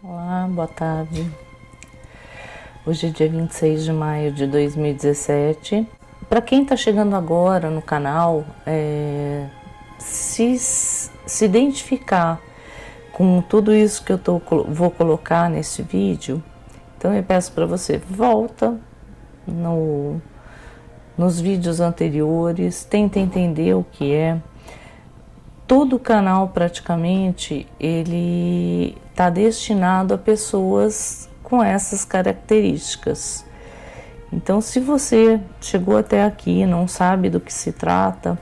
Olá, boa tarde. Hoje é dia 26 de maio de 2017. Para quem está chegando agora no canal, se identificar com tudo isso que eu vou colocar nesse vídeo, então eu peço para você, volta nos vídeos anteriores, tenta entender o que é. Todo o canal praticamente ele está destinado a pessoas com essas características. Então, se você chegou até aqui e não sabe do que se trata,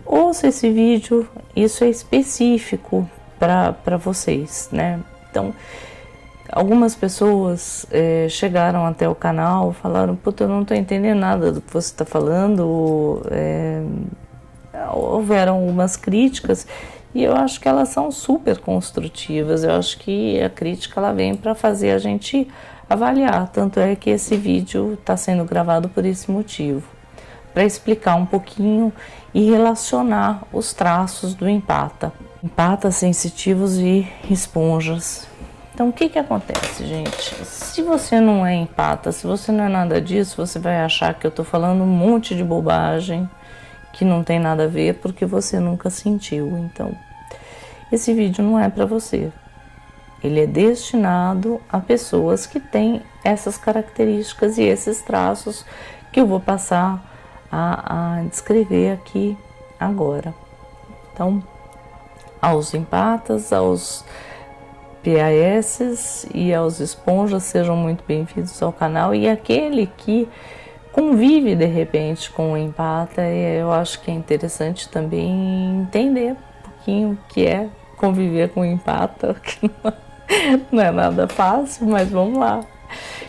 ouça esse vídeo, isso é específico para vocês, né? Então, algumas pessoas chegaram até o canal, falaram, puta, eu não estou entendendo nada do que você está falando, houveram algumas críticas e eu acho que elas são super construtivas. Eu acho que a crítica ela vem para fazer a gente avaliar, tanto é que esse vídeo está sendo gravado por esse motivo, para explicar um pouquinho e relacionar os traços do empata. Empatas sensitivos e esponjas. Então o que acontece, gente? Se você não é empata, se você não é nada disso, você vai achar que eu estou falando um monte de bobagem que não tem nada a ver porque você nunca sentiu. Então, esse vídeo não é para você. Ele é destinado a pessoas que têm essas características e esses traços que eu vou passar a descrever aqui agora. Então, aos empatas, aos PAS e aos esponjas, sejam muito bem-vindos ao canal. E aquele que convive de repente com o empata, eu acho que é interessante também entender um pouquinho o que é conviver com o empata, que não é nada fácil, mas vamos lá.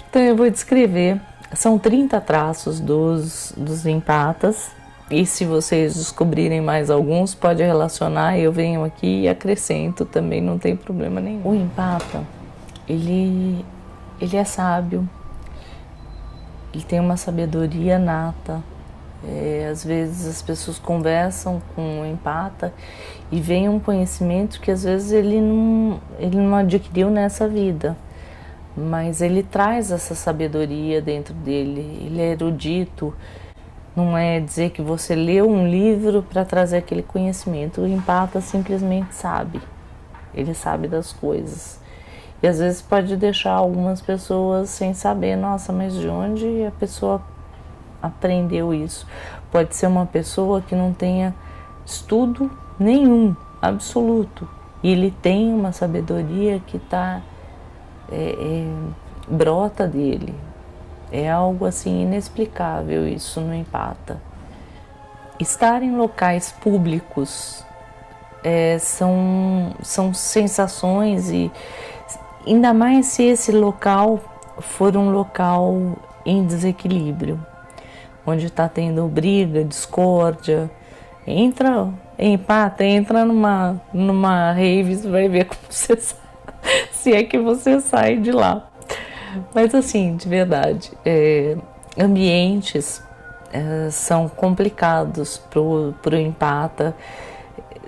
Então eu vou descrever, são 30 traços dos empatas, e se vocês descobrirem mais alguns, pode relacionar, eu venho aqui e acrescento também, não tem problema nenhum. O empata, ele é sábio. Ele tem uma sabedoria nata. Às vezes as pessoas conversam com o empata e vem um conhecimento que às vezes ele não adquiriu nessa vida, mas ele traz essa sabedoria dentro dele. Ele é erudito. Não é dizer que você leu um livro para trazer aquele conhecimento. O empata simplesmente sabe. Ele sabe das coisas. E às vezes pode deixar algumas pessoas sem saber, nossa, mas de onde a pessoa aprendeu isso? Pode ser uma pessoa que não tenha estudo nenhum, absoluto, e ele tem uma sabedoria que brota dele. É algo assim inexplicável isso no empata. Estar em locais públicos são sensações, e ainda mais se esse local for um local em desequilíbrio, onde está tendo briga, discórdia. Empata, entra numa rave, você vai ver como você se é que você sai de lá. Mas assim, de verdade, ambientes são complicados pro empata.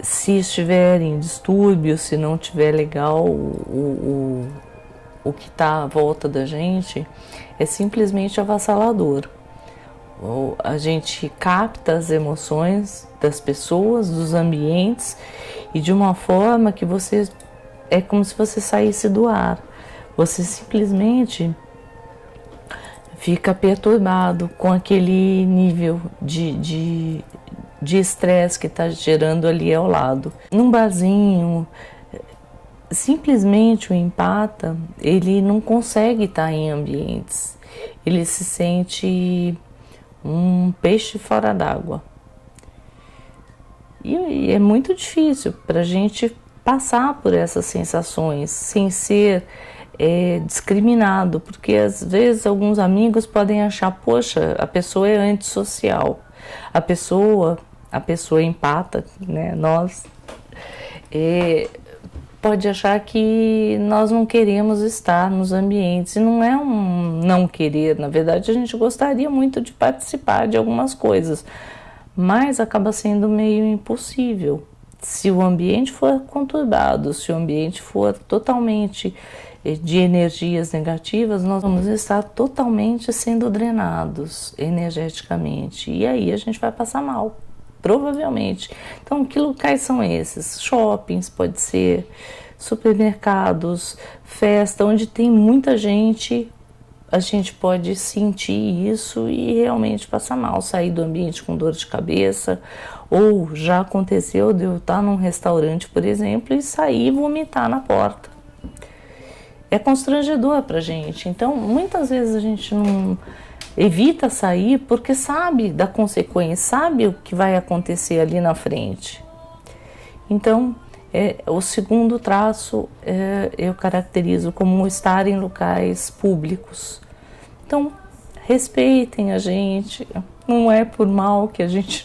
Se estiverem distúrbios, se não estiver legal o que está à volta da gente, é simplesmente avassalador. A gente capta as emoções das pessoas, dos ambientes, e de uma forma que é como se você saísse do ar. Você simplesmente fica perturbado com aquele nível de estresse que está gerando ali ao lado. Num barzinho, simplesmente o empata, ele não consegue estar em ambientes. Ele se sente um peixe fora d'água. E é muito difícil para a gente passar por essas sensações sem ser discriminado, porque às vezes alguns amigos podem achar, poxa, a pessoa é antissocial, a pessoa empata, né, nós, pode achar que nós não queremos estar nos ambientes, e não é um não querer, na verdade a gente gostaria muito de participar de algumas coisas, mas acaba sendo meio impossível, Se o ambiente for conturbado, se o ambiente for totalmente de energias negativas, nós vamos estar totalmente sendo drenados energeticamente. E aí a gente vai passar mal, provavelmente. Então, que locais são esses? Shoppings, pode ser, supermercados, festa, onde tem muita gente, a gente pode sentir isso e realmente passar mal, sair do ambiente com dor de cabeça, ou já aconteceu de eu estar num restaurante, por exemplo, e sair e vomitar na porta. É constrangedor pra gente, então muitas vezes a gente não evita sair porque sabe da consequência, sabe o que vai acontecer ali na frente. Então, o segundo traço eu caracterizo como estar em locais públicos. Então, respeitem a gente, não é por mal que a gente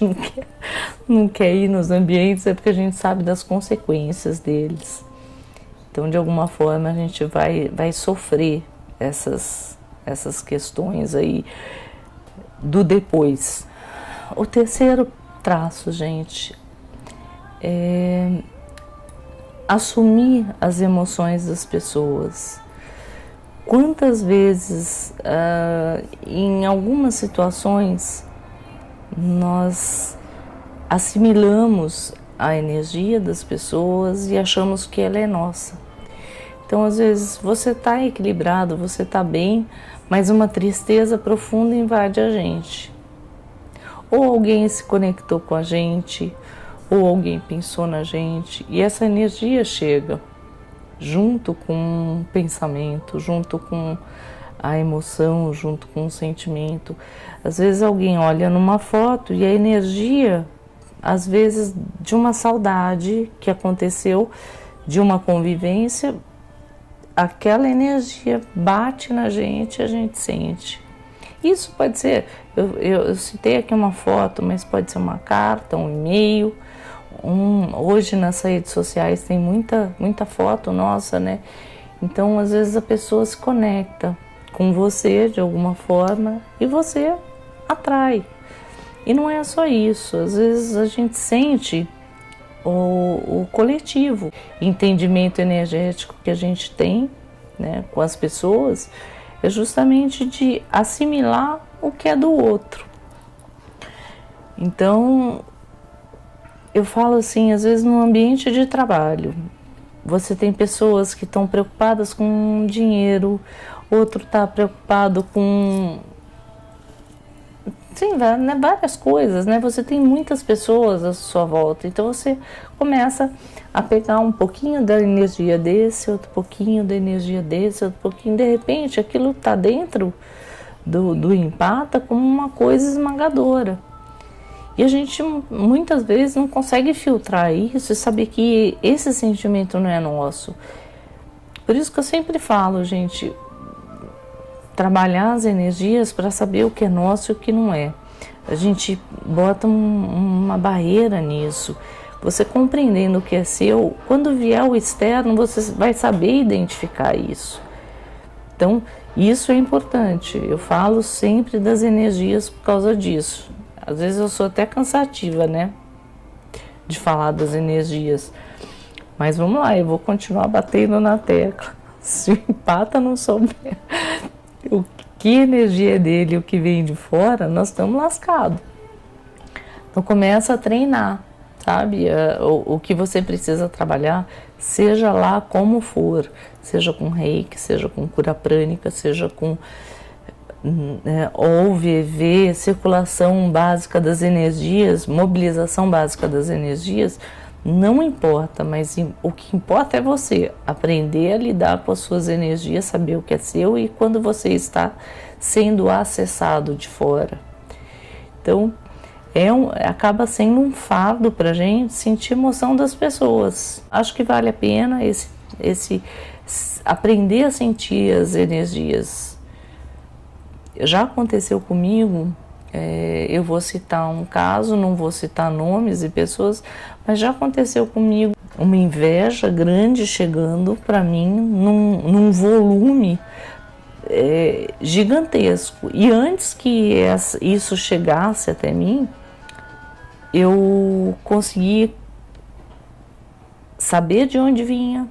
não quer ir nos ambientes, é porque a gente sabe das consequências deles. Então, de alguma forma, a gente vai sofrer essas questões aí do depois. O terceiro traço, gente, é assumir as emoções das pessoas. Quantas vezes, em algumas situações, nós assimilamos a energia das pessoas e achamos que ela é nossa. Então, às vezes, você está equilibrado, você está bem, mas uma tristeza profunda invade a gente. Ou alguém se conectou com a gente, ou alguém pensou na gente, e essa energia chega junto com o pensamento, junto com a emoção, junto com o sentimento. Às vezes alguém olha numa foto e a energia, às vezes de uma saudade que aconteceu, de uma convivência, aquela energia bate na gente e a gente sente. Isso pode ser, eu citei aqui uma foto, mas pode ser uma carta, um e-mail. Hoje nas redes sociais tem muita foto nossa, né? Então, às vezes a pessoa se conecta com você de alguma forma e você atrai. E não é só isso, às vezes a gente sente o coletivo, entendimento energético que a gente tem, né, com as pessoas, é justamente de assimilar o que é do outro. Então, eu falo assim, às vezes no ambiente de trabalho, você tem pessoas que estão preocupadas com dinheiro, outro está preocupado com, sim, né, várias coisas, né? Você tem muitas pessoas à sua volta, então você começa a pegar um pouquinho da energia desse, outro pouquinho da energia desse, outro pouquinho, de repente aquilo está dentro do empata como uma coisa esmagadora. E a gente muitas vezes não consegue filtrar isso e saber que esse sentimento não é nosso. Por isso que eu sempre falo, gente, trabalhar as energias para saber o que é nosso e o que não é. A gente bota uma barreira nisso. Você compreendendo o que é seu, quando vier o externo, você vai saber identificar isso. Então, isso é importante. Eu falo sempre das energias por causa disso. Às vezes eu sou até cansativa, né, de falar das energias. Mas vamos lá, eu vou continuar batendo na tecla. Se o empata não souber o que energia é dele, o que vem de fora, nós estamos lascados. Então começa a treinar, sabe? O que você precisa trabalhar, seja lá como for, seja com reiki, seja com cura prânica, seja com OVV, circulação básica das energias, mobilização básica das energias, não importa, mas o que importa é você aprender a lidar com as suas energias, saber o que é seu e quando você está sendo acessado de fora. Então, acaba sendo um fardo para a gente sentir emoção das pessoas. Acho que vale a pena esse aprender a sentir as energias. Já aconteceu comigo, eu vou citar um caso, não vou citar nomes e pessoas, mas já aconteceu comigo uma inveja grande chegando para mim num volume gigantesco. E antes que isso chegasse até mim, eu consegui saber de onde vinha,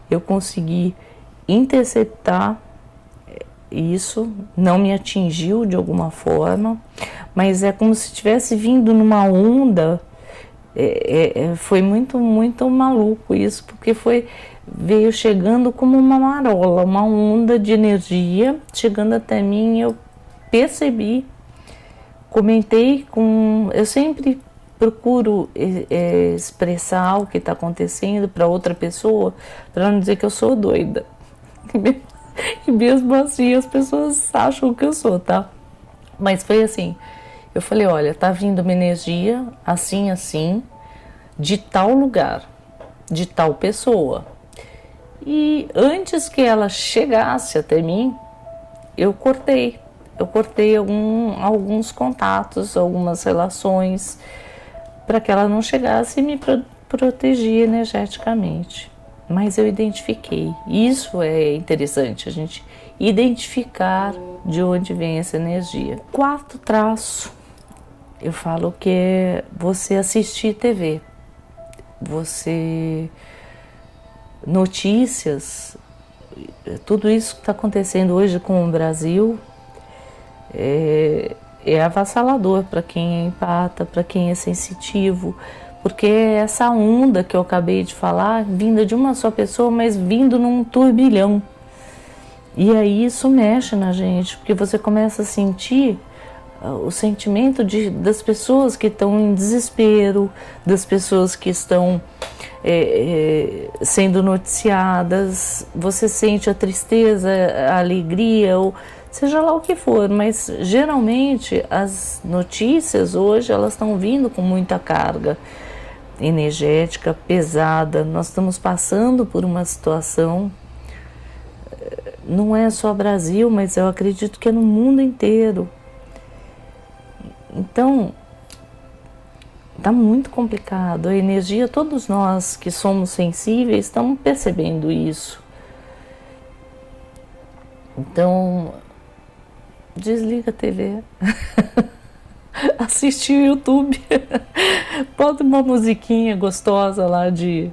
eu consegui interceptar isso, não me atingiu de alguma forma, mas é como se tivesse vindo numa onda. Foi muito maluco isso, porque veio chegando como uma marola, uma onda de energia chegando até mim. Eu percebi, comentei eu sempre procuro expressar o que está acontecendo para outra pessoa, para não dizer que eu sou doida. E mesmo assim as pessoas acham que eu sou, tá? Mas foi assim, eu falei, olha, tá vindo uma energia assim, de tal lugar, de tal pessoa. E antes que ela chegasse até mim, eu cortei alguns contatos, algumas relações, para que ela não chegasse e me proteger energeticamente. Mas eu identifiquei. Isso é interessante, a gente identificar de onde vem essa energia. Quarto traço, eu falo que é você assistir TV. Notícias, tudo isso que está acontecendo hoje com o Brasil é avassalador para quem é empata, para quem é sensitivo, porque é essa onda que eu acabei de falar, vinda de uma só pessoa, mas vindo num turbilhão. E aí isso mexe na gente, porque você começa a sentir o sentimento das pessoas que estão em desespero, das pessoas que estão sendo noticiadas, você sente a tristeza, a alegria, ou seja lá o que for, mas geralmente as notícias hoje elas estão vindo com muita carga energética pesada. Nós estamos passando por uma situação, não é só Brasil, mas eu acredito que é no mundo inteiro. Então, está muito complicado. A energia, todos nós que somos sensíveis estamos percebendo isso. Então, desliga a TV, assiste o YouTube, bota uma musiquinha gostosa lá de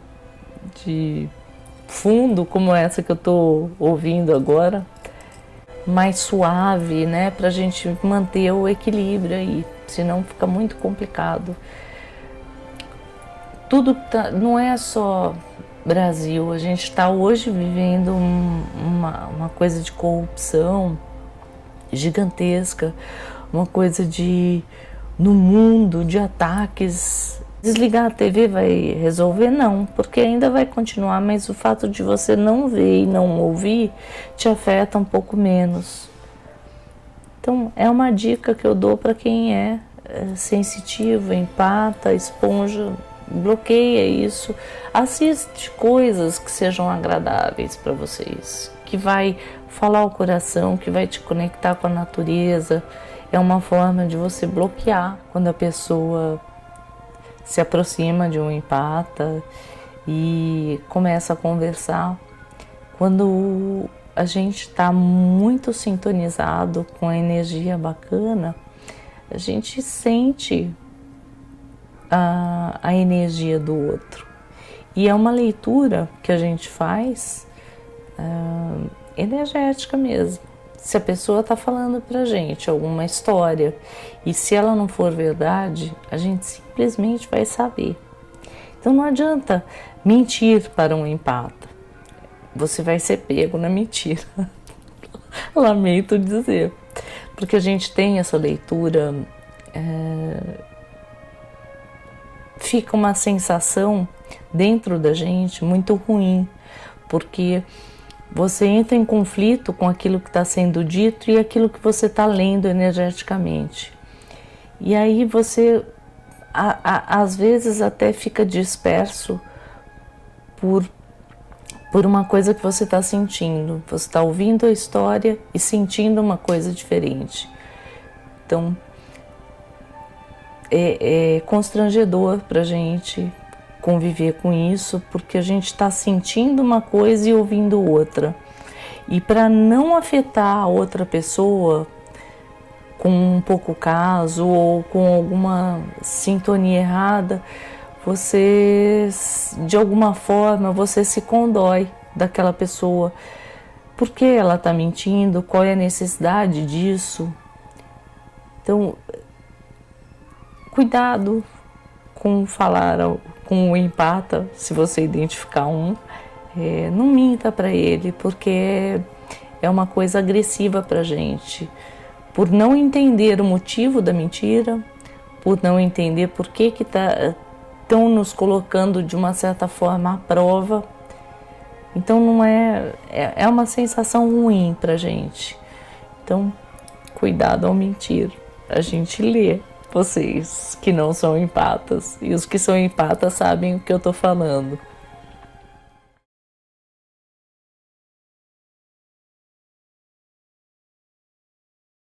fundo, como essa que eu estou ouvindo agora, mais suave, né, pra gente manter o equilíbrio aí, senão fica muito complicado. Tudo não é só Brasil, a gente está hoje vivendo uma coisa de corrupção gigantesca, uma coisa no mundo de ataques. Desligar a TV vai resolver? Não, porque ainda vai continuar, mas o fato de você não ver e não ouvir te afeta um pouco menos. Então, é uma dica que eu dou para quem é sensitivo, empata, esponja, bloqueia isso. Assiste coisas que sejam agradáveis para vocês, que vai falar o coração, que vai te conectar com a natureza. É uma forma de você bloquear quando a pessoa se aproxima de um empata e começa a conversar. Quando a gente está muito sintonizado com a energia bacana, a gente sente a energia do outro. E é uma leitura que a gente faz energética mesmo. Se a pessoa está falando pra gente alguma história e se ela não for verdade, a gente simplesmente vai saber. Então não adianta mentir para um empata. Você vai ser pego na mentira. Lamento dizer. Porque a gente tem essa leitura, fica uma sensação dentro da gente muito ruim, porque você entra em conflito com aquilo que está sendo dito e aquilo que você está lendo energeticamente. E aí você, às vezes, até fica disperso por uma coisa que você está sentindo. Você está ouvindo a história e sentindo uma coisa diferente. Então, é constrangedor para a gente conviver com isso, porque a gente está sentindo uma coisa e ouvindo outra. E para não afetar a outra pessoa com um pouco caso ou com alguma sintonia errada, você, de alguma forma, você se condói daquela pessoa. Por que ela está mentindo? Qual é a necessidade disso? Então, cuidado com falar com o empata, se você identificar um. Não minta para ele, porque é uma coisa agressiva para a gente. Por não entender o motivo da mentira, por não entender por que estão nos colocando de uma certa forma à prova. Então não é uma sensação ruim pra gente. Então, cuidado ao mentir. A gente lê, vocês que não são empatas, e os que são empatas sabem o que eu tô falando.